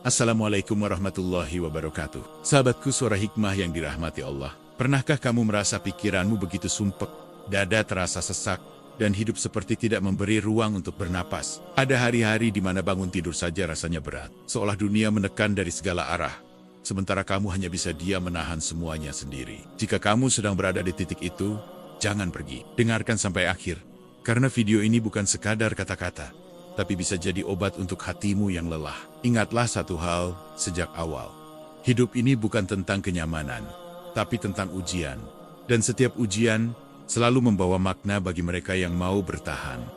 Assalamualaikum warahmatullahi wabarakatuh. Sahabatku suara hikmah yang dirahmati Allah. Pernahkah kamu merasa pikiranmu begitu sumpek, dada terasa sesak, dan hidup seperti tidak memberi ruang untuk bernapas? Ada hari-hari di mana bangun tidur saja rasanya berat, seolah dunia menekan dari segala arah. Sementara kamu hanya bisa diam menahan semuanya sendiri. Jika kamu sedang berada di titik itu, jangan pergi. Dengarkan sampai akhir, karena video ini bukan sekadar kata-kata, tapi bisa jadi obat untuk hatimu yang lelah. Ingatlah satu hal sejak awal. Hidup ini bukan tentang kenyamanan, tapi tentang ujian. Dan setiap ujian selalu membawa makna bagi mereka yang mau bertahan.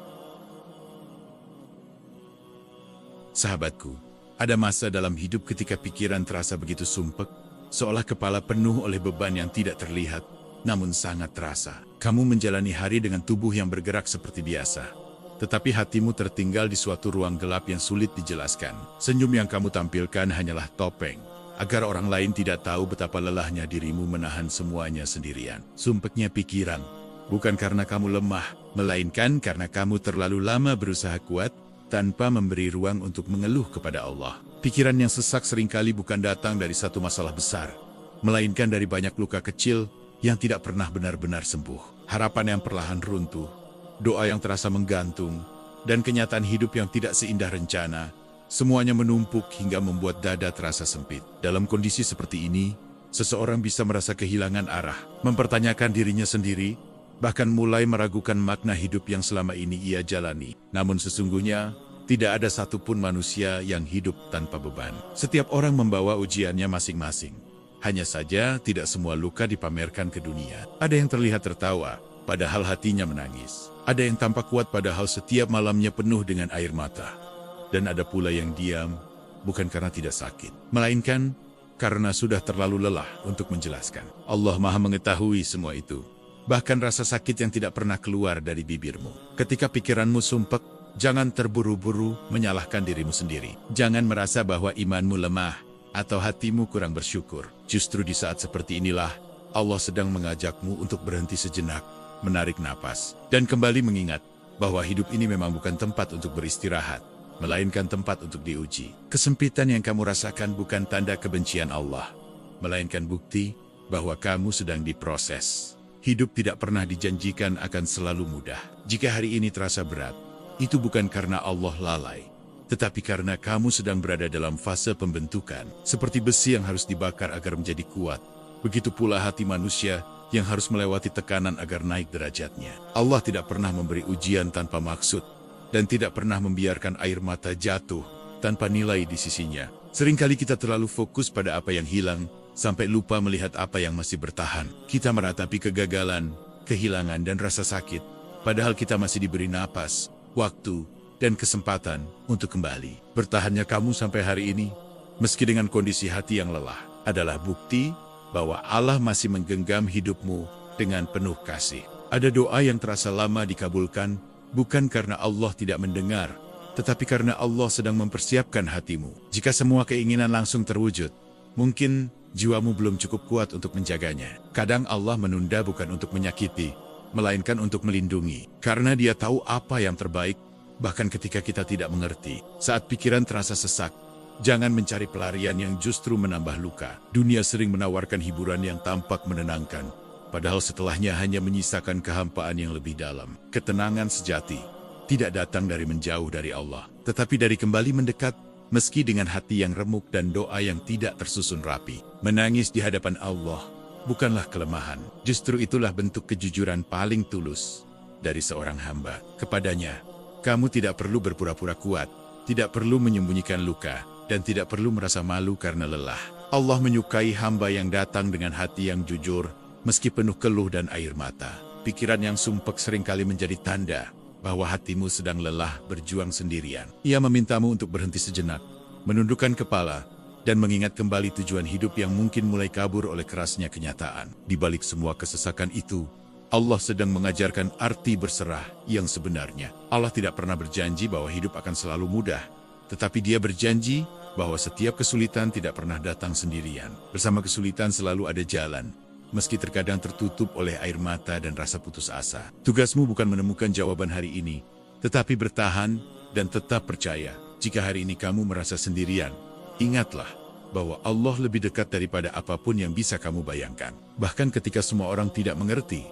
Sahabatku, ada masa dalam hidup ketika pikiran terasa begitu sumpek, seolah kepala penuh oleh beban yang tidak terlihat, namun sangat terasa. Kamu menjalani hari dengan tubuh yang bergerak seperti biasa, tetapi hatimu tertinggal di suatu ruang gelap yang sulit dijelaskan. Senyum yang kamu tampilkan hanyalah topeng, agar orang lain tidak tahu betapa lelahnya dirimu menahan semuanya sendirian. Sumpeknya pikiran, bukan karena kamu lemah, melainkan karena kamu terlalu lama berusaha kuat, tanpa memberi ruang untuk mengeluh kepada Allah. Pikiran yang sesak seringkali bukan datang dari satu masalah besar, melainkan dari banyak luka kecil yang tidak pernah benar-benar sembuh. Harapan yang perlahan runtuh, doa yang terasa menggantung, dan kenyataan hidup yang tidak seindah rencana, semuanya menumpuk hingga membuat dada terasa sempit. Dalam kondisi seperti ini, seseorang bisa merasa kehilangan arah, mempertanyakan dirinya sendiri, bahkan mulai meragukan makna hidup yang selama ini ia jalani. Namun sesungguhnya, tidak ada satupun manusia yang hidup tanpa beban. Setiap orang membawa ujiannya masing-masing. Hanya saja tidak semua luka dipamerkan ke dunia. Ada yang terlihat tertawa, padahal hatinya menangis. Ada yang tampak kuat padahal setiap malamnya penuh dengan air mata. Dan ada pula yang diam, bukan karena tidak sakit, melainkan karena sudah terlalu lelah untuk menjelaskan. Allah Maha mengetahui semua itu, bahkan rasa sakit yang tidak pernah keluar dari bibirmu. Ketika pikiranmu sumpek, jangan terburu-buru menyalahkan dirimu sendiri. Jangan merasa bahwa imanmu lemah atau hatimu kurang bersyukur. Justru di saat seperti inilah, Allah sedang mengajakmu untuk berhenti sejenak, menarik napas, dan kembali mengingat bahwa hidup ini memang bukan tempat untuk beristirahat, melainkan tempat untuk diuji. Kesempitan yang kamu rasakan bukan tanda kebencian Allah, melainkan bukti bahwa kamu sedang diproses. Hidup tidak pernah dijanjikan akan selalu mudah. Jika hari ini terasa berat, itu bukan karena Allah lalai, tetapi karena kamu sedang berada dalam fase pembentukan. Seperti besi yang harus dibakar agar menjadi kuat, begitu pula hati manusia yang harus melewati tekanan agar naik derajatnya. Allah tidak pernah memberi ujian tanpa maksud, dan tidak pernah membiarkan air mata jatuh tanpa nilai di sisinya. Seringkali kita terlalu fokus pada apa yang hilang, sampai lupa melihat apa yang masih bertahan. Kita meratapi kegagalan, kehilangan, dan rasa sakit, padahal kita masih diberi napas, waktu, dan kesempatan untuk kembali. Bertahannya kamu sampai hari ini, meski dengan kondisi hati yang lelah, adalah bukti bahwa Allah masih menggenggam hidupmu dengan penuh kasih. Ada doa yang terasa lama dikabulkan, bukan karena Allah tidak mendengar, tetapi karena Allah sedang mempersiapkan hatimu. Jika semua keinginan langsung terwujud, mungkin jiwamu belum cukup kuat untuk menjaganya. Kadang Allah menunda bukan untuk menyakiti, melainkan untuk melindungi. Karena Dia tahu apa yang terbaik, bahkan ketika kita tidak mengerti. Saat pikiran terasa sesak, jangan mencari pelarian yang justru menambah luka. Dunia sering menawarkan hiburan yang tampak menenangkan, padahal setelahnya hanya menyisakan kehampaan yang lebih dalam. Ketenangan sejati tidak datang dari menjauh dari Allah, tetapi dari kembali mendekat, meski dengan hati yang remuk dan doa yang tidak tersusun rapi. Menangis di hadapan Allah bukanlah kelemahan, justru itulah bentuk kejujuran paling tulus dari seorang hamba kepadanya. Kamu tidak perlu berpura-pura kuat, tidak perlu menyembunyikan luka, dan tidak perlu merasa malu karena lelah. Allah menyukai hamba yang datang dengan hati yang jujur, meski penuh keluh dan air mata. Pikiran yang sumpek seringkali menjadi tanda bahwa hatimu sedang lelah berjuang sendirian. Ia memintamu untuk berhenti sejenak, menundukkan kepala, dan mengingat kembali tujuan hidup yang mungkin mulai kabur oleh kerasnya kenyataan. Di balik semua kesesakan itu, Allah sedang mengajarkan arti berserah yang sebenarnya. Allah tidak pernah berjanji bahwa hidup akan selalu mudah, tetapi Dia berjanji bahwa setiap kesulitan tidak pernah datang sendirian. Bersama kesulitan selalu ada jalan, meski terkadang tertutup oleh air mata dan rasa putus asa. Tugasmu bukan menemukan jawaban hari ini, tetapi bertahan dan tetap percaya. Jika hari ini kamu merasa sendirian, Ingatlah bahwa Allah lebih dekat daripada apapun yang bisa kamu bayangkan. Bahkan ketika semua orang tidak mengerti,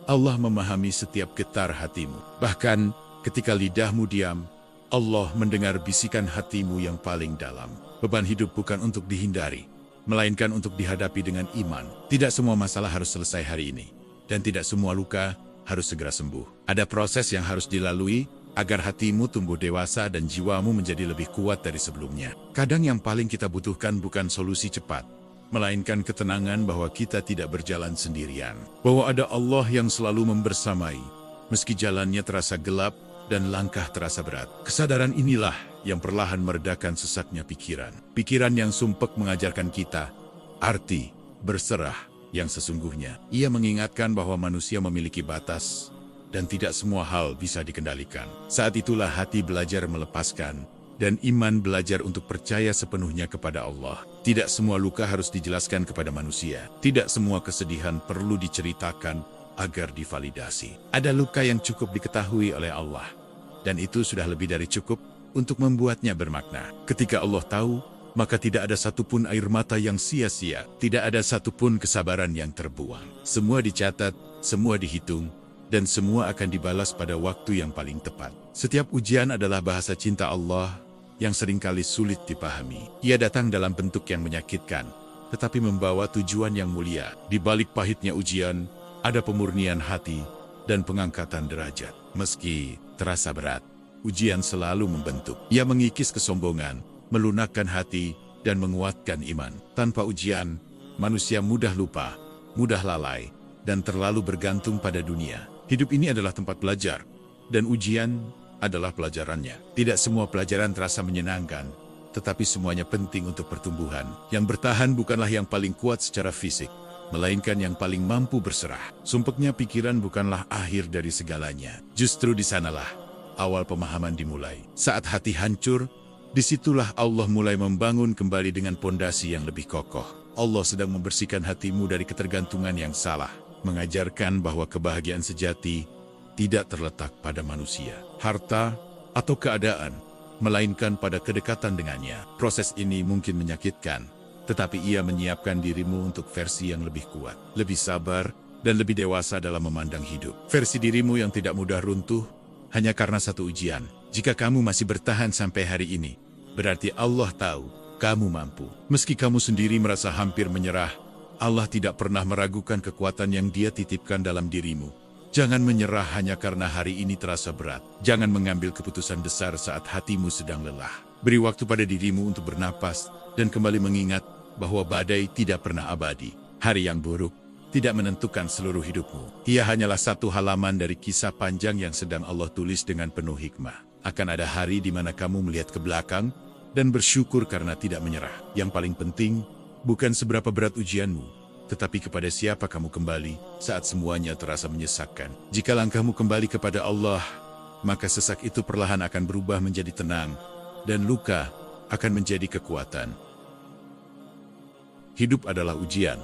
Allah memahami setiap getar hatimu. Bahkan ketika lidahmu diam, Allah mendengar bisikan hatimu yang paling dalam. Beban hidup bukan untuk dihindari, melainkan untuk dihadapi dengan iman. Tidak semua masalah harus selesai hari ini, dan tidak semua luka harus segera sembuh. Ada proses yang harus dilalui agar hatimu tumbuh dewasa dan jiwamu menjadi lebih kuat dari sebelumnya. Kadang yang paling kita butuhkan bukan solusi cepat, melainkan ketenangan bahwa kita tidak berjalan sendirian. Bahwa ada Allah yang selalu membersamai, meski jalannya terasa gelap dan langkah terasa berat. Kesadaran inilah yang perlahan meredakan sesaknya pikiran. Pikiran yang sumpek mengajarkan kita arti berserah yang sesungguhnya. Ia mengingatkan bahwa manusia memiliki batas, dan tidak semua hal bisa dikendalikan. Saat itulah hati belajar melepaskan, dan iman belajar untuk percaya sepenuhnya kepada Allah. Tidak semua luka harus dijelaskan kepada manusia. Tidak semua kesedihan perlu diceritakan agar divalidasi. Ada luka yang cukup diketahui oleh Allah, dan itu sudah lebih dari cukup untuk membuatnya bermakna. Ketika Allah tahu, maka tidak ada satupun air mata yang sia-sia. Tidak ada satupun kesabaran yang terbuang. Semua dicatat, semua dihitung, dan semua akan dibalas pada waktu yang paling tepat. Setiap ujian adalah bahasa cinta Allah yang seringkali sulit dipahami. Ia datang dalam bentuk yang menyakitkan, tetapi membawa tujuan yang mulia. Di balik pahitnya ujian, ada pemurnian hati dan pengangkatan derajat. Meski terasa berat, ujian selalu membentuk. Ia mengikis kesombongan, melunakkan hati, dan menguatkan iman. Tanpa ujian, manusia mudah lupa, mudah lalai, dan terlalu bergantung pada dunia. Hidup ini adalah tempat belajar, dan ujian adalah pelajarannya. Tidak semua pelajaran terasa menyenangkan, tetapi semuanya penting untuk pertumbuhan. Yang bertahan bukanlah yang paling kuat secara fisik, melainkan yang paling mampu berserah. Sumpeknya pikiran bukanlah akhir dari segalanya. Justru di sanalah awal pemahaman dimulai. Saat hati hancur, disitulah Allah mulai membangun kembali dengan pondasi yang lebih kokoh. Allah sedang membersihkan hatimu dari ketergantungan yang salah, mengajarkan bahwa kebahagiaan sejati tidak terletak pada manusia, harta, atau keadaan, melainkan pada kedekatan dengannya. Proses ini mungkin menyakitkan, tetapi ia menyiapkan dirimu untuk versi yang lebih kuat, lebih sabar, dan lebih dewasa dalam memandang hidup. Versi dirimu yang tidak mudah runtuh hanya karena satu ujian. Jika kamu masih bertahan sampai hari ini, berarti Allah tahu kamu mampu. Meski kamu sendiri merasa hampir menyerah, Allah tidak pernah meragukan kekuatan yang Dia titipkan dalam dirimu. Jangan menyerah hanya karena hari ini terasa berat. Jangan mengambil keputusan besar saat hatimu sedang lelah. Beri waktu pada dirimu untuk bernapas dan kembali mengingat bahwa badai tidak pernah abadi. Hari yang buruk tidak menentukan seluruh hidupmu. Ia hanyalah satu halaman dari kisah panjang yang sedang Allah tulis dengan penuh hikmah. Akan ada hari di mana kamu melihat ke belakang dan bersyukur karena tidak menyerah. Yang paling penting, bukan seberapa berat ujianmu, tetapi kepada siapa kamu kembali saat semuanya terasa menyesakkan. Jika langkahmu kembali kepada Allah, maka sesak itu perlahan akan berubah menjadi tenang, dan luka akan menjadi kekuatan. Hidup adalah ujian.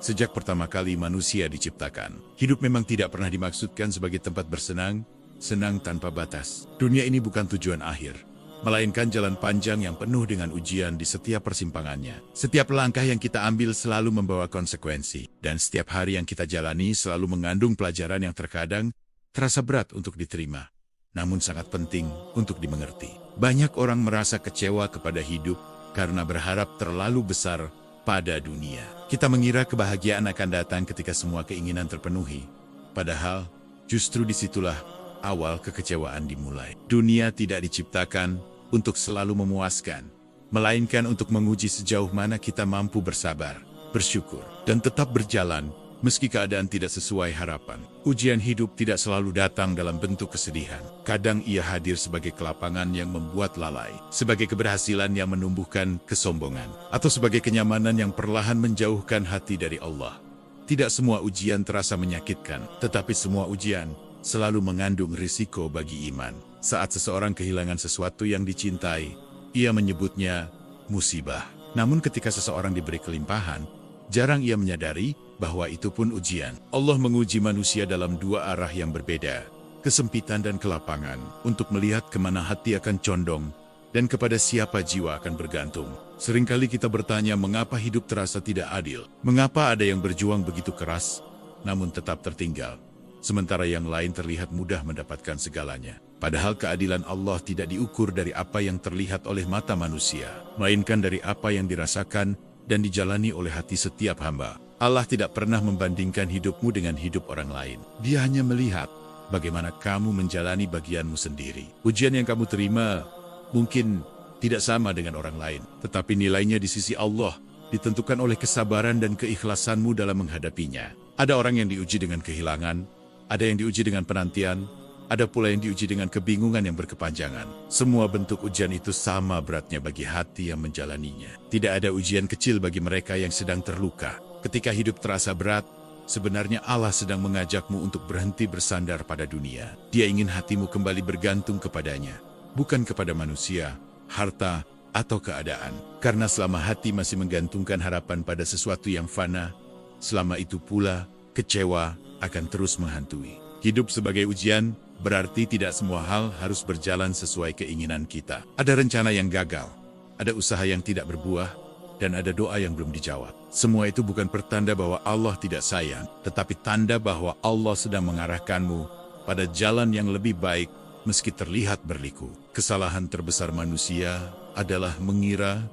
Sejak pertama kali manusia diciptakan, hidup memang tidak pernah dimaksudkan sebagai tempat bersenang, senang tanpa batas. Dunia ini bukan tujuan akhir, melainkan jalan panjang yang penuh dengan ujian di setiap persimpangannya. Setiap langkah yang kita ambil selalu membawa konsekuensi, dan setiap hari yang kita jalani selalu mengandung pelajaran yang terkadang terasa berat untuk diterima, namun sangat penting untuk dimengerti. Banyak orang merasa kecewa kepada hidup karena berharap terlalu besar pada dunia. Kita mengira kebahagiaan akan datang ketika semua keinginan terpenuhi, padahal justru disitulah awal kekecewaan dimulai. Dunia tidak diciptakan untuk selalu memuaskan, melainkan untuk menguji sejauh mana kita mampu bersabar, bersyukur, dan tetap berjalan meski keadaan tidak sesuai harapan. Ujian hidup tidak selalu datang dalam bentuk kesedihan. Kadang ia hadir sebagai kelapangan yang membuat lalai, sebagai keberhasilan yang menumbuhkan kesombongan, atau sebagai kenyamanan yang perlahan menjauhkan hati dari Allah. Tidak semua ujian terasa menyakitkan, tetapi semua ujian selalu mengandung risiko bagi iman. Saat seseorang kehilangan sesuatu yang dicintai, ia menyebutnya musibah. Namun ketika seseorang diberi kelimpahan, jarang ia menyadari bahwa itu pun ujian. Allah menguji manusia dalam dua arah yang berbeda, kesempitan dan kelapangan, untuk melihat kemana hati akan condong dan kepada siapa jiwa akan bergantung. Seringkali kita bertanya mengapa hidup terasa tidak adil, mengapa ada yang berjuang begitu keras, namun tetap tertinggal, sementara yang lain terlihat mudah mendapatkan segalanya. Padahal keadilan Allah tidak diukur dari apa yang terlihat oleh mata manusia, melainkan dari apa yang dirasakan dan dijalani oleh hati setiap hamba. Allah tidak pernah membandingkan hidupmu dengan hidup orang lain. Dia hanya melihat bagaimana kamu menjalani bagianmu sendiri. Ujian yang kamu terima mungkin tidak sama dengan orang lain, tetapi nilainya di sisi Allah ditentukan oleh kesabaran dan keikhlasanmu dalam menghadapinya. Ada orang yang diuji dengan kehilangan, ada yang diuji dengan penantian, ada pula yang diuji dengan kebingungan yang berkepanjangan. Semua bentuk ujian itu sama beratnya bagi hati yang menjalaninya. Tidak ada ujian kecil bagi mereka yang sedang terluka. Ketika hidup terasa berat, sebenarnya Allah sedang mengajakmu untuk berhenti bersandar pada dunia. Dia ingin hatimu kembali bergantung kepadanya, bukan kepada manusia, harta, atau keadaan. Karena selama hati masih menggantungkan harapan pada sesuatu yang fana, selama itu pula kecewa akan terus menghantui. Hidup sebagai ujian berarti tidak semua hal harus berjalan sesuai keinginan kita. Ada rencana yang gagal, ada usaha yang tidak berbuah, dan ada doa yang belum dijawab. Semua itu bukan pertanda bahwa Allah tidak sayang, tetapi tanda bahwa Allah sedang mengarahkanmu pada jalan yang lebih baik meski terlihat berliku. Kesalahan terbesar manusia adalah mengira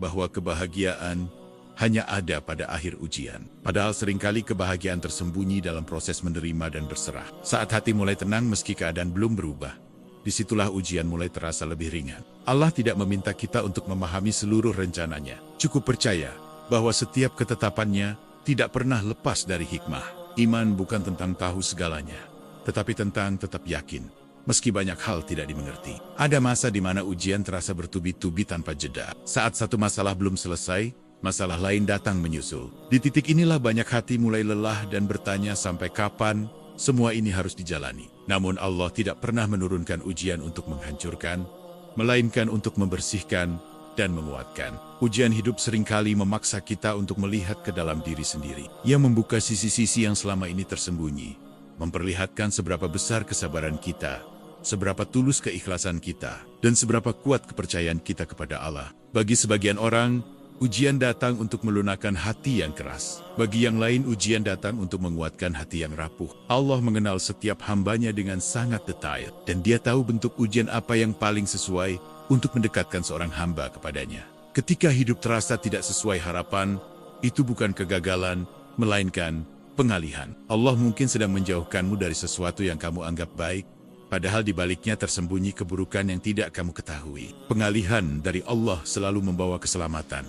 bahwa kebahagiaan hanya ada pada akhir ujian. Padahal seringkali kebahagiaan tersembunyi dalam proses menerima dan berserah. Saat hati mulai tenang meski keadaan belum berubah, disitulah ujian mulai terasa lebih ringan. Allah tidak meminta kita untuk memahami seluruh rencananya. Cukup percaya bahwa setiap ketetapannya tidak pernah lepas dari hikmah. Iman bukan tentang tahu segalanya, tetapi tentang tetap yakin meski banyak hal tidak dimengerti. Ada masa di mana ujian terasa bertubi-tubi tanpa jeda. Saat satu masalah belum selesai, masalah lain datang menyusul. Di titik inilah banyak hati mulai lelah dan bertanya sampai kapan semua ini harus dijalani. Namun Allah tidak pernah menurunkan ujian untuk menghancurkan, melainkan untuk membersihkan dan menguatkan. Ujian hidup seringkali memaksa kita untuk melihat ke dalam diri sendiri. Ia membuka sisi-sisi yang selama ini tersembunyi, memperlihatkan seberapa besar kesabaran kita, seberapa tulus keikhlasan kita, dan seberapa kuat kepercayaan kita kepada Allah. Bagi sebagian orang, ujian datang untuk melunakkan hati yang keras. Bagi yang lain, ujian datang untuk menguatkan hati yang rapuh. Allah mengenal setiap hambanya dengan sangat detail, dan Dia tahu bentuk ujian apa yang paling sesuai untuk mendekatkan seorang hamba kepadanya. Ketika hidup terasa tidak sesuai harapan, itu bukan kegagalan, melainkan pengalihan. Allah mungkin sedang menjauhkanmu dari sesuatu yang kamu anggap baik, padahal di baliknya tersembunyi keburukan yang tidak kamu ketahui. Pengalihan dari Allah selalu membawa keselamatan,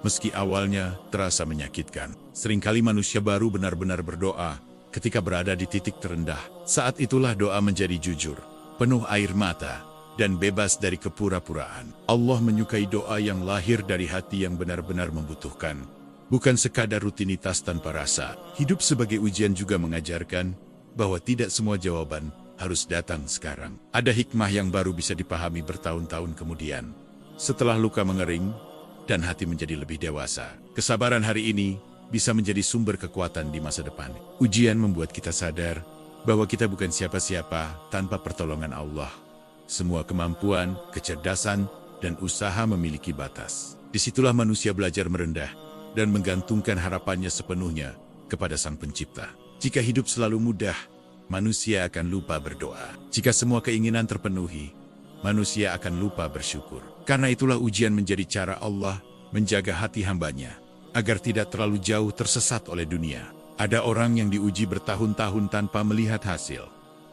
meski awalnya terasa menyakitkan. Seringkali manusia baru benar-benar berdoa ketika berada di titik terendah. Saat itulah doa menjadi jujur, penuh air mata, dan bebas dari kepura-puraan. Allah menyukai doa yang lahir dari hati yang benar-benar membutuhkan, bukan sekadar rutinitas tanpa rasa. Hidup sebagai ujian juga mengajarkan bahwa tidak semua jawaban harus datang sekarang. Ada hikmah yang baru bisa dipahami bertahun-tahun kemudian, setelah luka mengering dan hati menjadi lebih dewasa. Kesabaran hari ini bisa menjadi sumber kekuatan di masa depan. Ujian membuat kita sadar bahwa kita bukan siapa-siapa tanpa pertolongan Allah. Semua kemampuan, kecerdasan, dan usaha memiliki batas. Disitulah manusia belajar merendah dan menggantungkan harapannya sepenuhnya kepada Sang Pencipta. Jika hidup selalu mudah, manusia akan lupa berdoa. Jika semua keinginan terpenuhi, manusia akan lupa bersyukur. Karena itulah ujian menjadi cara Allah menjaga hati hambanya, agar tidak terlalu jauh tersesat oleh dunia. Ada orang yang diuji bertahun-tahun tanpa melihat hasil.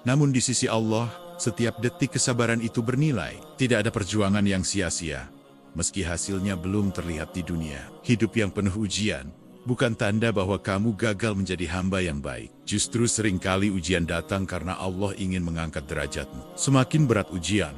Namun di sisi Allah, setiap detik kesabaran itu bernilai. Tidak ada perjuangan yang sia-sia, meski hasilnya belum terlihat di dunia. Hidup yang penuh ujian bukan tanda bahwa kamu gagal menjadi hamba yang baik. Justru seringkali ujian datang karena Allah ingin mengangkat derajatmu. Semakin berat ujian,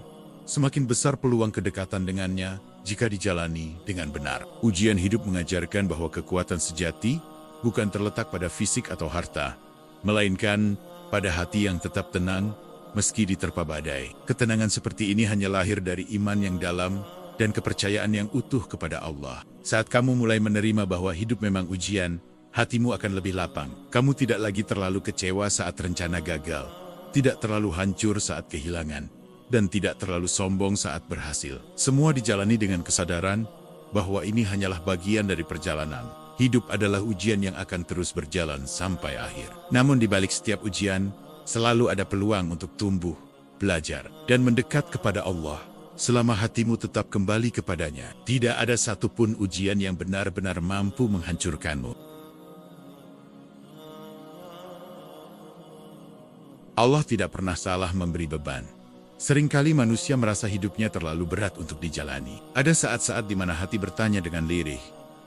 semakin besar peluang kedekatan dengannya jika dijalani dengan benar. Ujian hidup mengajarkan bahwa kekuatan sejati bukan terletak pada fisik atau harta, melainkan pada hati yang tetap tenang meski diterpa badai. Ketenangan seperti ini hanya lahir dari iman yang dalam dan kepercayaan yang utuh kepada Allah. Saat kamu mulai menerima bahwa hidup memang ujian, hatimu akan lebih lapang. Kamu tidak lagi terlalu kecewa saat rencana gagal, tidak terlalu hancur saat kehilangan, dan tidak terlalu sombong saat berhasil. Semua dijalani dengan kesadaran bahwa ini hanyalah bagian dari perjalanan. Hidup adalah ujian yang akan terus berjalan sampai akhir. Namun di balik setiap ujian, selalu ada peluang untuk tumbuh, belajar, dan mendekat kepada Allah. Selama hatimu tetap kembali kepadanya, tidak ada satupun ujian yang benar-benar mampu menghancurkanmu. Allah tidak pernah salah memberi beban. Seringkali manusia merasa hidupnya terlalu berat untuk dijalani. Ada saat-saat di mana hati bertanya dengan lirih,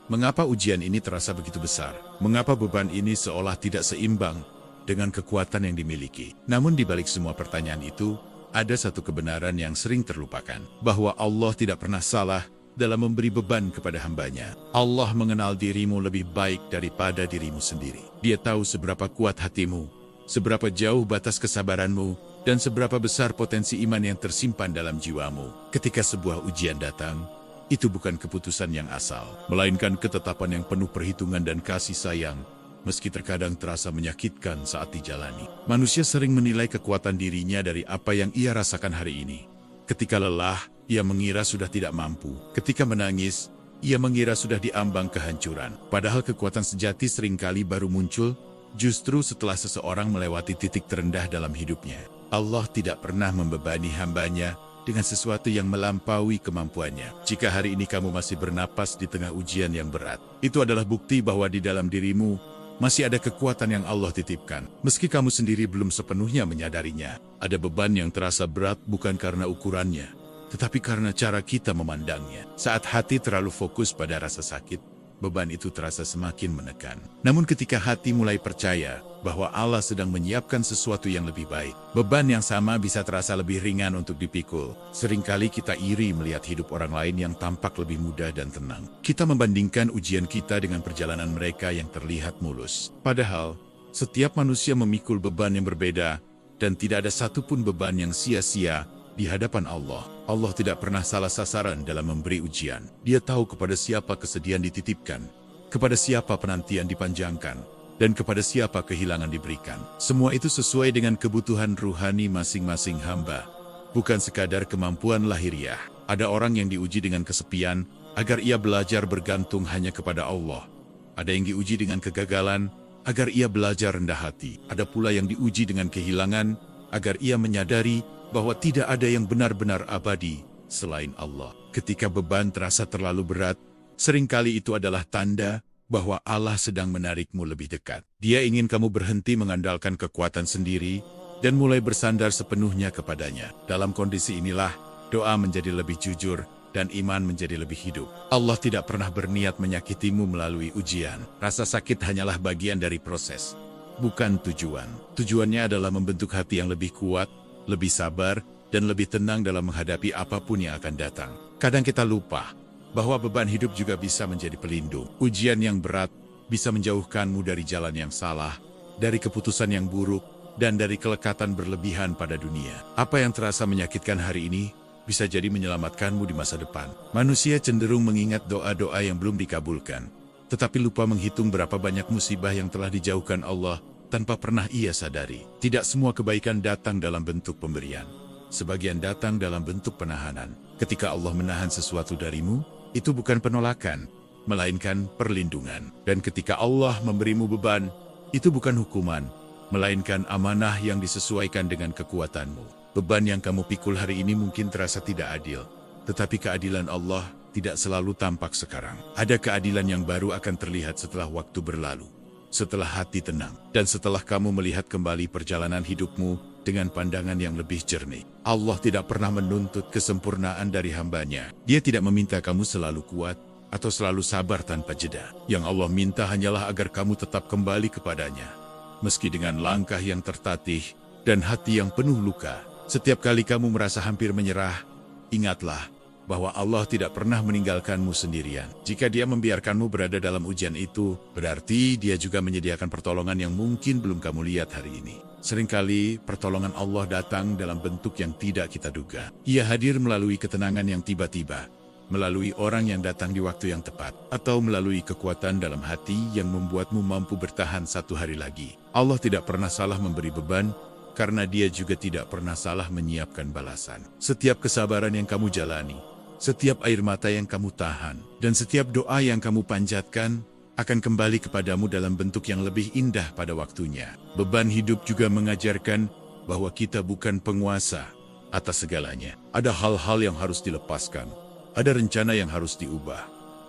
mengapa ujian ini terasa begitu besar? Mengapa beban ini seolah tidak seimbang dengan kekuatan yang dimiliki? Namun di balik semua pertanyaan itu, ada satu kebenaran yang sering terlupakan, bahwa Allah tidak pernah salah dalam memberi beban kepada hambanya. Allah mengenal dirimu lebih baik daripada dirimu sendiri. Dia tahu seberapa kuat hatimu, seberapa jauh batas kesabaranmu, dan seberapa besar potensi iman yang tersimpan dalam jiwamu. Ketika sebuah ujian datang, itu bukan keputusan yang asal, melainkan ketetapan yang penuh perhitungan dan kasih sayang, meski terkadang terasa menyakitkan saat dijalani. Manusia sering menilai kekuatan dirinya dari apa yang ia rasakan hari ini. Ketika lelah, ia mengira sudah tidak mampu. Ketika menangis, ia mengira sudah diambang kehancuran. Padahal kekuatan sejati seringkali baru muncul justru setelah seseorang melewati titik terendah dalam hidupnya. Allah tidak pernah membebani hambanya dengan sesuatu yang melampaui kemampuannya. Jika hari ini kamu masih bernapas di tengah ujian yang berat, itu adalah bukti bahwa di dalam dirimu masih ada kekuatan yang Allah titipkan. Meski kamu sendiri belum sepenuhnya menyadarinya, ada beban yang terasa berat bukan karena ukurannya, tetapi karena cara kita memandangnya. Saat hati terlalu fokus pada rasa sakit, beban itu terasa semakin menekan. Namun ketika hati mulai percaya bahwa Allah sedang menyiapkan sesuatu yang lebih baik, beban yang sama bisa terasa lebih ringan untuk dipikul. Seringkali kita iri melihat hidup orang lain yang tampak lebih mudah dan tenang. Kita membandingkan ujian kita dengan perjalanan mereka yang terlihat mulus. Padahal, setiap manusia memikul beban yang berbeda, dan tidak ada satupun beban yang sia-sia di hadapan Allah. Allah tidak pernah salah sasaran dalam memberi ujian. Dia tahu kepada siapa kesedihan dititipkan, kepada siapa penantian dipanjangkan, dan kepada siapa kehilangan diberikan. Semua itu sesuai dengan kebutuhan ruhani masing-masing hamba, bukan sekadar kemampuan lahiriah. Ada orang yang diuji dengan kesepian, agar ia belajar bergantung hanya kepada Allah. Ada yang diuji dengan kegagalan, agar ia belajar rendah hati. Ada pula yang diuji dengan kehilangan, agar ia menyadari bahwa tidak ada yang benar-benar abadi selain Allah. Ketika beban terasa terlalu berat, seringkali itu adalah tanda bahwa Allah sedang menarikmu lebih dekat. Dia ingin kamu berhenti mengandalkan kekuatan sendiri dan mulai bersandar sepenuhnya kepadanya. Dalam kondisi inilah, doa menjadi lebih jujur dan iman menjadi lebih hidup. Allah tidak pernah berniat menyakitimu melalui ujian. Rasa sakit hanyalah bagian dari proses, bukan tujuan. Tujuannya adalah membentuk hati yang lebih kuat, lebih sabar, dan lebih tenang dalam menghadapi apapun yang akan datang. Kadang kita lupa bahwa beban hidup juga bisa menjadi pelindung. Ujian yang berat bisa menjauhkanmu dari jalan yang salah, dari keputusan yang buruk, dan dari kelekatan berlebihan pada dunia. Apa yang terasa menyakitkan hari ini bisa jadi menyelamatkanmu di masa depan. Manusia cenderung mengingat doa-doa yang belum dikabulkan, tetapi lupa menghitung berapa banyak musibah yang telah dijauhkan Allah tanpa pernah ia sadari. Tidak semua kebaikan datang dalam bentuk pemberian. Sebagian datang dalam bentuk penahanan. Ketika Allah menahan sesuatu darimu, itu bukan penolakan, melainkan perlindungan. Dan ketika Allah memberimu beban, itu bukan hukuman, melainkan amanah yang disesuaikan dengan kekuatanmu. Beban yang kamu pikul hari ini mungkin terasa tidak adil, tetapi keadilan Allah tidak selalu tampak sekarang. Ada keadilan yang baru akan terlihat setelah waktu berlalu, setelah hati tenang, dan setelah kamu melihat kembali perjalanan hidupmu dengan pandangan yang lebih jernih. Allah tidak pernah menuntut kesempurnaan dari hambanya. Dia tidak meminta kamu selalu kuat atau selalu sabar tanpa jeda. Yang Allah minta hanyalah agar kamu tetap kembali kepadanya, meski dengan langkah yang tertatih dan hati yang penuh luka. Setiap kali kamu merasa hampir menyerah, ingatlah bahwa Allah tidak pernah meninggalkanmu sendirian. Jika Dia membiarkanmu berada dalam ujian itu, berarti Dia juga menyediakan pertolongan yang mungkin belum kamu lihat hari ini. Seringkali pertolongan Allah datang dalam bentuk yang tidak kita duga. Ia hadir melalui ketenangan yang tiba-tiba, melalui orang yang datang di waktu yang tepat, atau melalui kekuatan dalam hati yang membuatmu mampu bertahan satu hari lagi. Allah tidak pernah salah memberi beban, karena Dia juga tidak pernah salah menyiapkan balasan. Setiap kesabaran yang kamu jalani, setiap air mata yang kamu tahan, dan setiap doa yang kamu panjatkan, akan kembali kepadamu dalam bentuk yang lebih indah pada waktunya. Beban hidup juga mengajarkan bahwa kita bukan penguasa atas segalanya. Ada hal-hal yang harus dilepaskan, ada rencana yang harus diubah,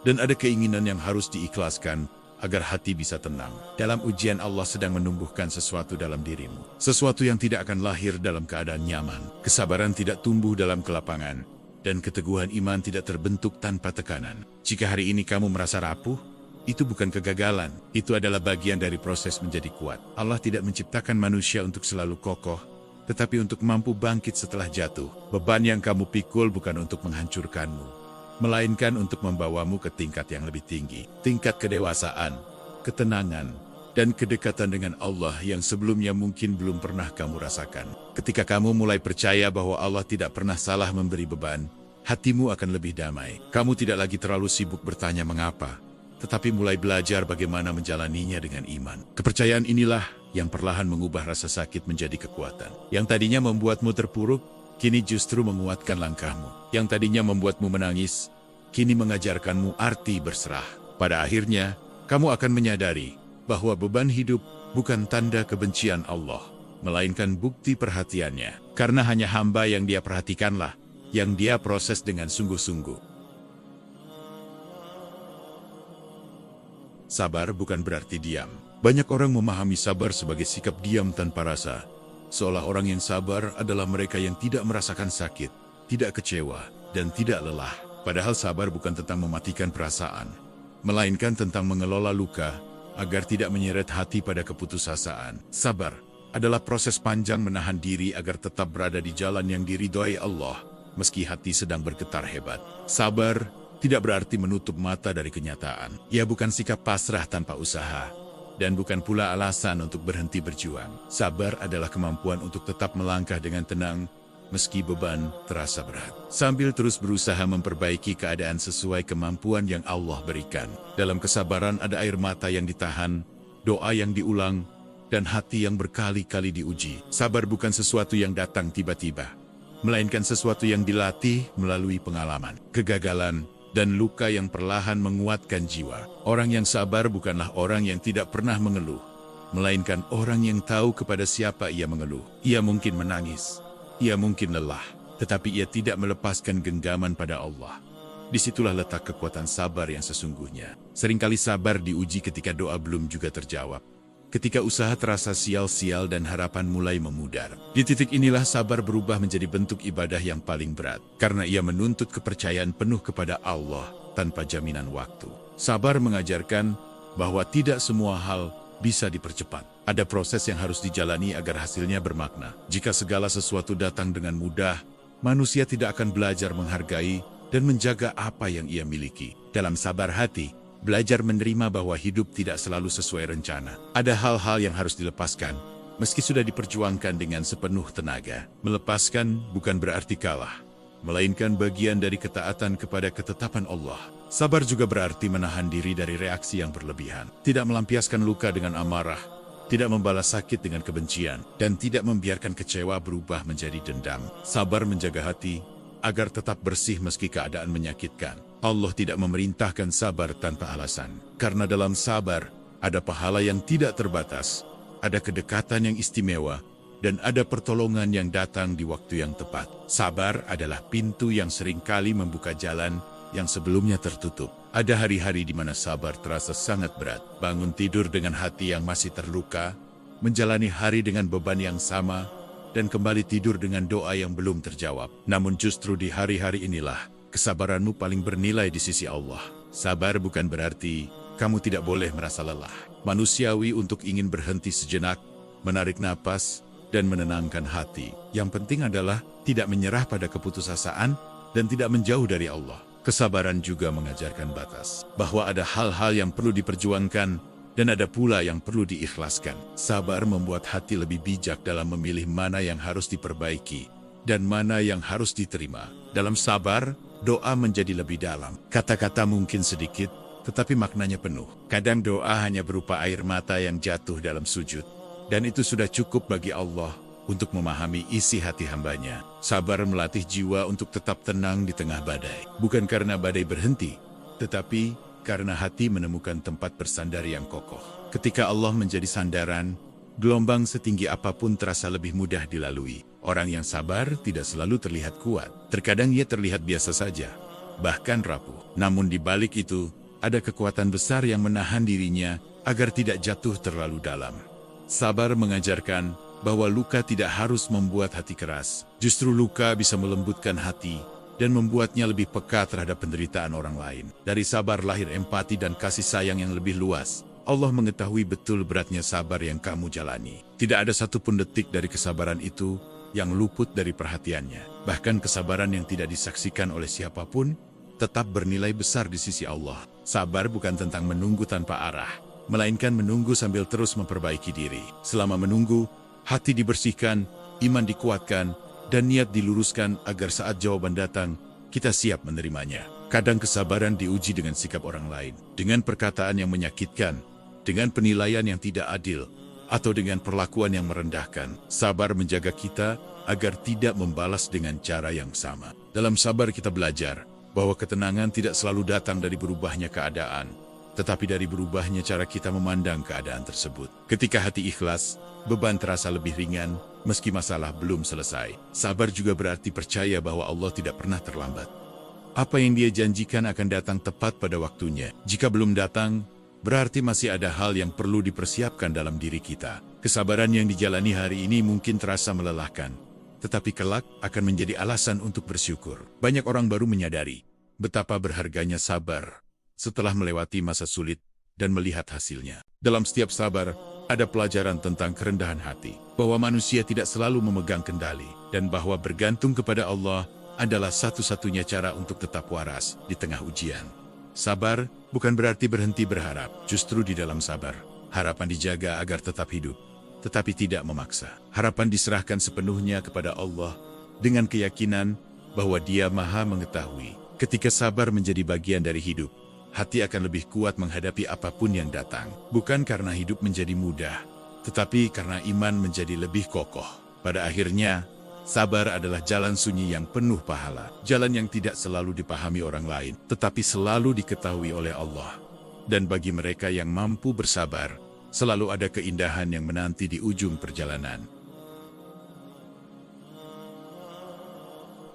dan ada keinginan yang harus diikhlaskan agar hati bisa tenang. Dalam ujian, Allah sedang menumbuhkan sesuatu dalam dirimu. Sesuatu yang tidak akan lahir dalam keadaan nyaman. Kesabaran tidak tumbuh dalam kelapangan, dan keteguhan iman tidak terbentuk tanpa tekanan. Jika hari ini kamu merasa rapuh, itu bukan kegagalan. Itu adalah bagian dari proses menjadi kuat. Allah tidak menciptakan manusia untuk selalu kokoh, tetapi untuk mampu bangkit setelah jatuh. Beban yang kamu pikul bukan untuk menghancurkanmu, melainkan untuk membawamu ke tingkat yang lebih tinggi. Tingkat kedewasaan, ketenangan, dan kedekatan dengan Allah yang sebelumnya mungkin belum pernah kamu rasakan. Ketika kamu mulai percaya bahwa Allah tidak pernah salah memberi beban, hatimu akan lebih damai. Kamu tidak lagi terlalu sibuk bertanya mengapa, tetapi mulai belajar bagaimana menjalaninya dengan iman. Kepercayaan inilah yang perlahan mengubah rasa sakit menjadi kekuatan. Yang tadinya membuatmu terpuruk, kini justru menguatkan langkahmu. Yang tadinya membuatmu menangis, kini mengajarkanmu arti berserah. Pada akhirnya, kamu akan menyadari bahwa beban hidup bukan tanda kebencian Allah, melainkan bukti perhatiannya. Karena hanya hamba yang Dia perhatikanlah, yang Dia proses dengan sungguh-sungguh. Sabar bukan berarti diam. Banyak orang memahami sabar sebagai sikap diam tanpa rasa, seolah orang yang sabar adalah mereka yang tidak merasakan sakit, tidak kecewa, dan tidak lelah. Padahal sabar bukan tentang mematikan perasaan, melainkan tentang mengelola luka agar tidak menyeret hati pada keputusasaan. Sabar adalah proses panjang menahan diri agar tetap berada di jalan yang diridhoi Allah, meski hati sedang bergetar hebat. Sabar tidak berarti menutup mata dari kenyataan. Ia bukan sikap pasrah tanpa usaha, dan bukan pula alasan untuk berhenti berjuang. Sabar adalah kemampuan untuk tetap melangkah dengan tenang, meski beban terasa berat. Sambil terus berusaha memperbaiki keadaan sesuai kemampuan yang Allah berikan. Dalam kesabaran ada air mata yang ditahan, doa yang diulang, dan hati yang berkali-kali diuji. Sabar bukan sesuatu yang datang tiba-tiba, melainkan sesuatu yang dilatih melalui pengalaman, kegagalan, dan luka yang perlahan menguatkan jiwa. Orang yang sabar bukanlah orang yang tidak pernah mengeluh, melainkan orang yang tahu kepada siapa ia mengeluh. Ia mungkin menangis, ia mungkin lelah, tetapi ia tidak melepaskan genggaman pada Allah. Disitulah letak kekuatan sabar yang sesungguhnya. Seringkali sabar diuji ketika doa belum juga terjawab, ketika usaha terasa sial-sial dan harapan mulai memudar. Di titik inilah sabar berubah menjadi bentuk ibadah yang paling berat, karena ia menuntut kepercayaan penuh kepada Allah tanpa jaminan waktu. Sabar mengajarkan bahwa tidak semua hal bisa dipercepat. Ada proses yang harus dijalani agar hasilnya bermakna. Jika segala sesuatu datang dengan mudah, manusia tidak akan belajar menghargai dan menjaga apa yang ia miliki. Dalam sabar hati, belajar menerima bahwa hidup tidak selalu sesuai rencana. Ada hal-hal yang harus dilepaskan, meski sudah diperjuangkan dengan sepenuh tenaga. Melepaskan bukan berarti kalah, melainkan bagian dari ketaatan kepada ketetapan Allah. Sabar juga berarti menahan diri dari reaksi yang berlebihan. Tidak melampiaskan luka dengan amarah, tidak membalas sakit dengan kebencian, dan tidak membiarkan kecewa berubah menjadi dendam. Sabar menjaga hati agar tetap bersih meski keadaan menyakitkan. Allah tidak memerintahkan sabar tanpa alasan. Karena dalam sabar, ada pahala yang tidak terbatas, ada kedekatan yang istimewa, dan ada pertolongan yang datang di waktu yang tepat. Sabar adalah pintu yang seringkali membuka jalan yang sebelumnya tertutup. Ada hari-hari di mana sabar terasa sangat berat. Bangun tidur dengan hati yang masih terluka, menjalani hari dengan beban yang sama, dan kembali tidur dengan doa yang belum terjawab. Namun justru di hari-hari inilah, kesabaranmu paling bernilai di sisi Allah. Sabar bukan berarti kamu tidak boleh merasa lelah. Manusiawi untuk ingin berhenti sejenak, menarik napas, dan menenangkan hati. Yang penting adalah tidak menyerah pada keputusasaan dan tidak menjauh dari Allah. Kesabaran juga mengajarkan batas, bahwa ada hal-hal yang perlu diperjuangkan, dan ada pula yang perlu diikhlaskan. Sabar membuat hati lebih bijak dalam memilih mana yang harus diperbaiki dan mana yang harus diterima. Dalam sabar, doa menjadi lebih dalam. Kata-kata mungkin sedikit, tetapi maknanya penuh. Kadang doa hanya berupa air mata yang jatuh dalam sujud, dan itu sudah cukup bagi Allah untuk memahami isi hati hambanya. Sabar melatih jiwa untuk tetap tenang di tengah badai. Bukan karena badai berhenti, tetapi karena hati menemukan tempat bersandar yang kokoh. Ketika Allah menjadi sandaran, gelombang setinggi apapun terasa lebih mudah dilalui. Orang yang sabar tidak selalu terlihat kuat. Terkadang ia terlihat biasa saja, bahkan rapuh. Namun di balik itu, ada kekuatan besar yang menahan dirinya agar tidak jatuh terlalu dalam. Sabar mengajarkan bahwa luka tidak harus membuat hati keras. Justru luka bisa melembutkan hati dan membuatnya lebih peka terhadap penderitaan orang lain. Dari sabar lahir empati dan kasih sayang yang lebih luas. Allah mengetahui betul beratnya sabar yang kamu jalani. Tidak ada satupun detik dari kesabaran itu yang luput dari perhatiannya. Bahkan kesabaran yang tidak disaksikan oleh siapapun tetap bernilai besar di sisi Allah. Sabar bukan tentang menunggu tanpa arah, melainkan menunggu sambil terus memperbaiki diri. Selama menunggu, hati dibersihkan, iman dikuatkan, dan niat diluruskan agar saat jawaban datang, kita siap menerimanya. Kadang kesabaran diuji dengan sikap orang lain, dengan perkataan yang menyakitkan, dengan penilaian yang tidak adil, atau dengan perlakuan yang merendahkan. Sabar menjaga kita agar tidak membalas dengan cara yang sama. Dalam sabar kita belajar bahwa ketenangan tidak selalu datang dari berubahnya keadaan, tetapi dari berubahnya cara kita memandang keadaan tersebut. Ketika hati ikhlas, beban terasa lebih ringan, meski masalah belum selesai. Sabar juga berarti percaya bahwa Allah tidak pernah terlambat. Apa yang Dia janjikan akan datang tepat pada waktunya. Jika belum datang, berarti masih ada hal yang perlu dipersiapkan dalam diri kita. Kesabaran yang dijalani hari ini mungkin terasa melelahkan, tetapi kelak akan menjadi alasan untuk bersyukur. Banyak orang baru menyadari betapa berharganya sabar setelah melewati masa sulit dan melihat hasilnya. Dalam setiap sabar, ada pelajaran tentang kerendahan hati, bahwa manusia tidak selalu memegang kendali, dan bahwa bergantung kepada Allah adalah satu-satunya cara untuk tetap waras di tengah ujian. Sabar bukan berarti berhenti berharap. Justru di dalam sabar, harapan dijaga agar tetap hidup, tetapi tidak memaksa. Harapan diserahkan sepenuhnya kepada Allah dengan keyakinan bahwa Dia Maha mengetahui. Ketika sabar menjadi bagian dari hidup, hati akan lebih kuat menghadapi apapun yang datang. Bukan karena hidup menjadi mudah, tetapi karena iman menjadi lebih kokoh. Pada akhirnya, sabar adalah jalan sunyi yang penuh pahala. Jalan yang tidak selalu dipahami orang lain, tetapi selalu diketahui oleh Allah. Dan bagi mereka yang mampu bersabar, selalu ada keindahan yang menanti di ujung perjalanan.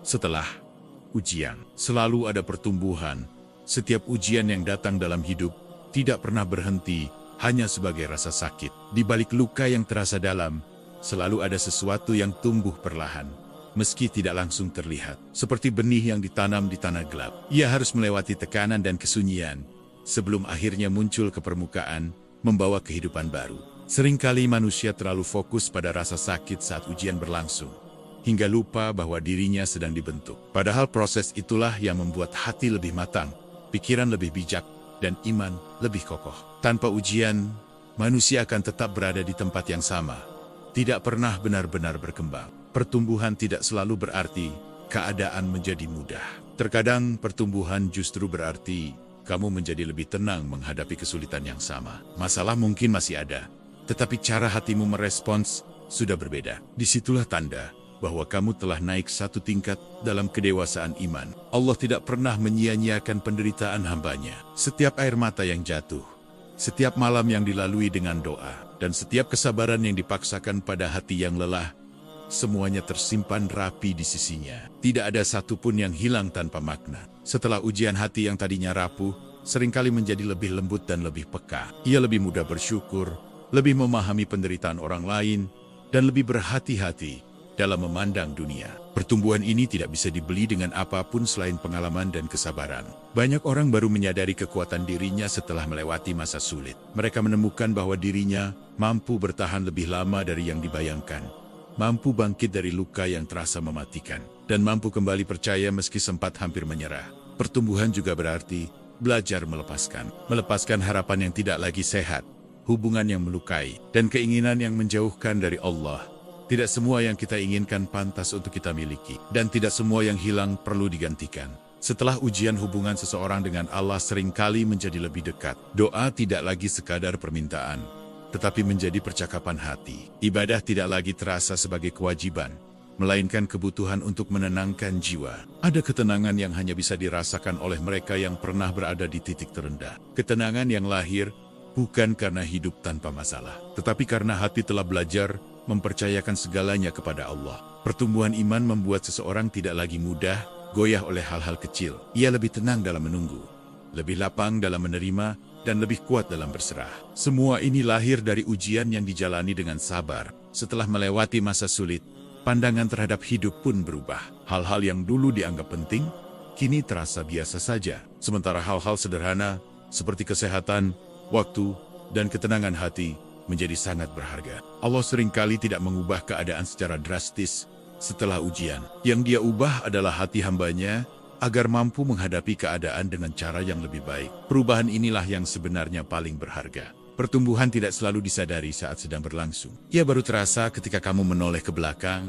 Setelah ujian, selalu ada pertumbuhan. Setiap ujian yang datang dalam hidup tidak pernah berhenti hanya sebagai rasa sakit. Di balik luka yang terasa dalam, selalu ada sesuatu yang tumbuh perlahan, meski tidak langsung terlihat. Seperti benih yang ditanam di tanah gelap. Ia harus melewati tekanan dan kesunyian, sebelum akhirnya muncul ke permukaan, membawa kehidupan baru. Seringkali manusia terlalu fokus pada rasa sakit saat ujian berlangsung, hingga lupa bahwa dirinya sedang dibentuk. Padahal proses itulah yang membuat hati lebih matang, pikiran lebih bijak, dan iman lebih kokoh. Tanpa ujian, manusia akan tetap berada di tempat yang sama, tidak pernah benar-benar berkembang. Pertumbuhan tidak selalu berarti keadaan menjadi mudah. Terkadang pertumbuhan justru berarti kamu menjadi lebih tenang menghadapi kesulitan yang sama. Masalah mungkin masih ada, tetapi cara hatimu merespons sudah berbeda. Disitulah tanda bahwa kamu telah naik satu tingkat dalam kedewasaan iman. Allah tidak pernah menyia-nyiakan penderitaan hambanya. Setiap air mata yang jatuh, setiap malam yang dilalui dengan doa, dan setiap kesabaran yang dipaksakan pada hati yang lelah, semuanya tersimpan rapi di sisinya. Tidak ada satupun yang hilang tanpa makna. Setelah ujian, hati yang tadinya rapuh, seringkali menjadi lebih lembut dan lebih peka. Ia lebih mudah bersyukur, lebih memahami penderitaan orang lain, dan lebih berhati-hati dalam memandang dunia. Pertumbuhan ini tidak bisa dibeli dengan apapun selain pengalaman dan kesabaran. Banyak orang baru menyadari kekuatan dirinya setelah melewati masa sulit. Mereka menemukan bahwa dirinya mampu bertahan lebih lama dari yang dibayangkan, mampu bangkit dari luka yang terasa mematikan, dan mampu kembali percaya meski sempat hampir menyerah. Pertumbuhan juga berarti belajar melepaskan harapan yang tidak lagi sehat, hubungan yang melukai, dan keinginan yang menjauhkan dari Allah. Tidak semua yang kita inginkan pantas untuk kita miliki, dan tidak semua yang hilang perlu digantikan. Setelah ujian, hubungan seseorang dengan Allah seringkali menjadi lebih dekat. Doa tidak lagi sekadar permintaan, tetapi menjadi percakapan hati. Ibadah tidak lagi terasa sebagai kewajiban, melainkan kebutuhan untuk menenangkan jiwa. Ada ketenangan yang hanya bisa dirasakan oleh mereka yang pernah berada di titik terendah. Ketenangan yang lahir bukan karena hidup tanpa masalah, tetapi karena hati telah belajar mempercayakan segalanya kepada Allah. Pertumbuhan iman membuat seseorang tidak lagi mudah goyah oleh hal-hal kecil. Ia lebih tenang dalam menunggu, lebih lapang dalam menerima, dan lebih kuat dalam berserah. Semua ini lahir dari ujian yang dijalani dengan sabar. Setelah melewati masa sulit, pandangan terhadap hidup pun berubah. Hal-hal yang dulu dianggap penting, kini terasa biasa saja. Sementara hal-hal sederhana, seperti kesehatan, waktu, dan ketenangan hati, menjadi sangat berharga. Allah seringkali tidak mengubah keadaan secara drastis setelah ujian. Yang Dia ubah adalah hati hambanya, agar mampu menghadapi keadaan dengan cara yang lebih baik. Perubahan inilah yang sebenarnya paling berharga. Pertumbuhan tidak selalu disadari saat sedang berlangsung. Ia baru terasa ketika kamu menoleh ke belakang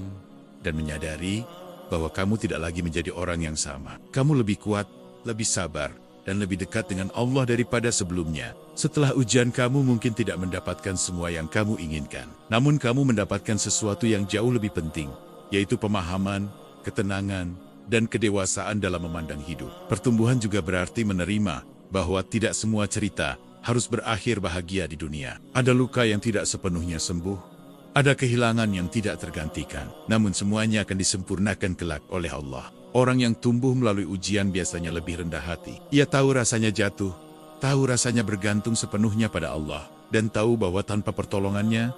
dan menyadari bahwa kamu tidak lagi menjadi orang yang sama. Kamu lebih kuat, lebih sabar, dan lebih dekat dengan Allah daripada sebelumnya. Setelah ujian, kamu mungkin tidak mendapatkan semua yang kamu inginkan. Namun kamu mendapatkan sesuatu yang jauh lebih penting, yaitu pemahaman, ketenangan, dan kedewasaan dalam memandang hidup. Pertumbuhan juga berarti menerima bahwa tidak semua cerita harus berakhir bahagia di dunia. Ada luka yang tidak sepenuhnya sembuh, ada kehilangan yang tidak tergantikan, namun semuanya akan disempurnakan kelak oleh Allah. Orang yang tumbuh melalui ujian biasanya lebih rendah hati. Ia tahu rasanya jatuh, tahu rasanya bergantung sepenuhnya pada Allah, dan tahu bahwa tanpa pertolongannya,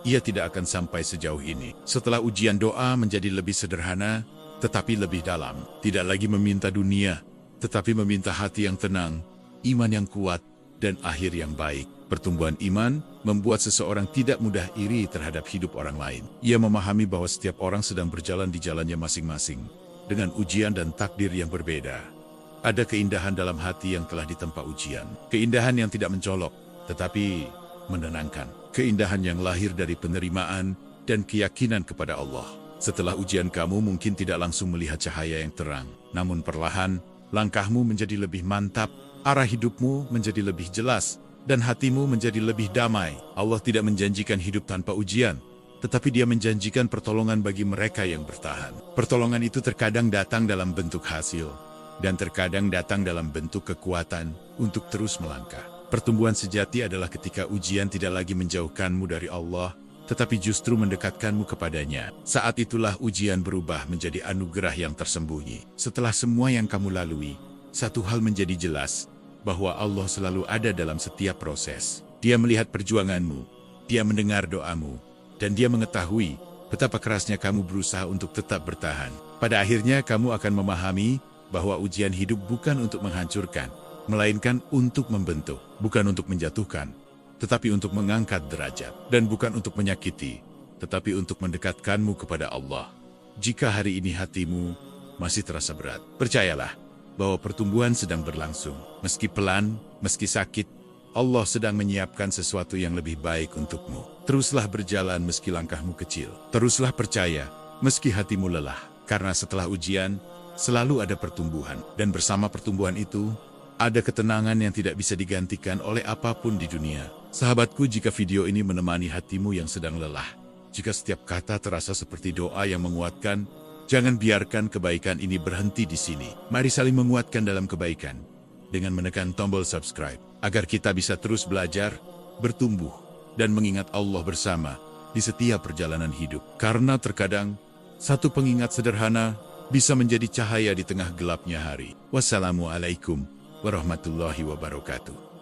ia tidak akan sampai sejauh ini. Setelah ujian, doa menjadi lebih sederhana, tetapi lebih dalam. Tidak lagi meminta dunia, tetapi meminta hati yang tenang, iman yang kuat, dan akhir yang baik. Pertumbuhan iman membuat seseorang tidak mudah iri terhadap hidup orang lain. Ia memahami bahwa setiap orang sedang berjalan di jalannya masing-masing, dengan ujian dan takdir yang berbeda. Ada keindahan dalam hati yang telah ditempa ujian. Keindahan yang tidak mencolok, tetapi menenangkan. Keindahan yang lahir dari penerimaan dan keyakinan kepada Allah. Setelah ujian, kamu mungkin tidak langsung melihat cahaya yang terang. Namun perlahan, langkahmu menjadi lebih mantap, arah hidupmu menjadi lebih jelas, dan hatimu menjadi lebih damai. Allah tidak menjanjikan hidup tanpa ujian, tetapi Dia menjanjikan pertolongan bagi mereka yang bertahan. Pertolongan itu terkadang datang dalam bentuk hasil, dan terkadang datang dalam bentuk kekuatan untuk terus melangkah. Pertumbuhan sejati adalah ketika ujian tidak lagi menjauhkanmu dari Allah, tetapi justru mendekatkanmu kepadanya. Saat itulah ujian berubah menjadi anugerah yang tersembunyi. Setelah semua yang kamu lalui, satu hal menjadi jelas, bahwa Allah selalu ada dalam setiap proses. Dia melihat perjuanganmu, Dia mendengar doamu, dan Dia mengetahui betapa kerasnya kamu berusaha untuk tetap bertahan. Pada akhirnya kamu akan memahami bahwa ujian hidup bukan untuk menghancurkan, melainkan untuk membentuk, bukan untuk menjatuhkan, tetapi untuk mengangkat derajat, dan bukan untuk menyakiti, tetapi untuk mendekatkanmu kepada Allah. Jika hari ini hatimu masih terasa berat, percayalah bahwa pertumbuhan sedang berlangsung. Meski pelan, meski sakit, Allah sedang menyiapkan sesuatu yang lebih baik untukmu. Teruslah berjalan meski langkahmu kecil. Teruslah percaya meski hatimu lelah, karena setelah ujian selalu ada pertumbuhan, dan bersama pertumbuhan itu ada ketenangan yang tidak bisa digantikan oleh apapun di dunia. Sahabatku, jika video ini menemani hatimu yang sedang lelah, jika setiap kata terasa seperti doa yang menguatkan, jangan biarkan kebaikan ini berhenti di sini. Mari saling menguatkan dalam kebaikan dengan menekan tombol subscribe, agar kita bisa terus belajar, bertumbuh, dan mengingat Allah bersama di setiap perjalanan hidup. Karena terkadang, satu pengingat sederhana bisa menjadi cahaya di tengah gelapnya hari. Wassalamualaikum warahmatullahi wabarakatuh.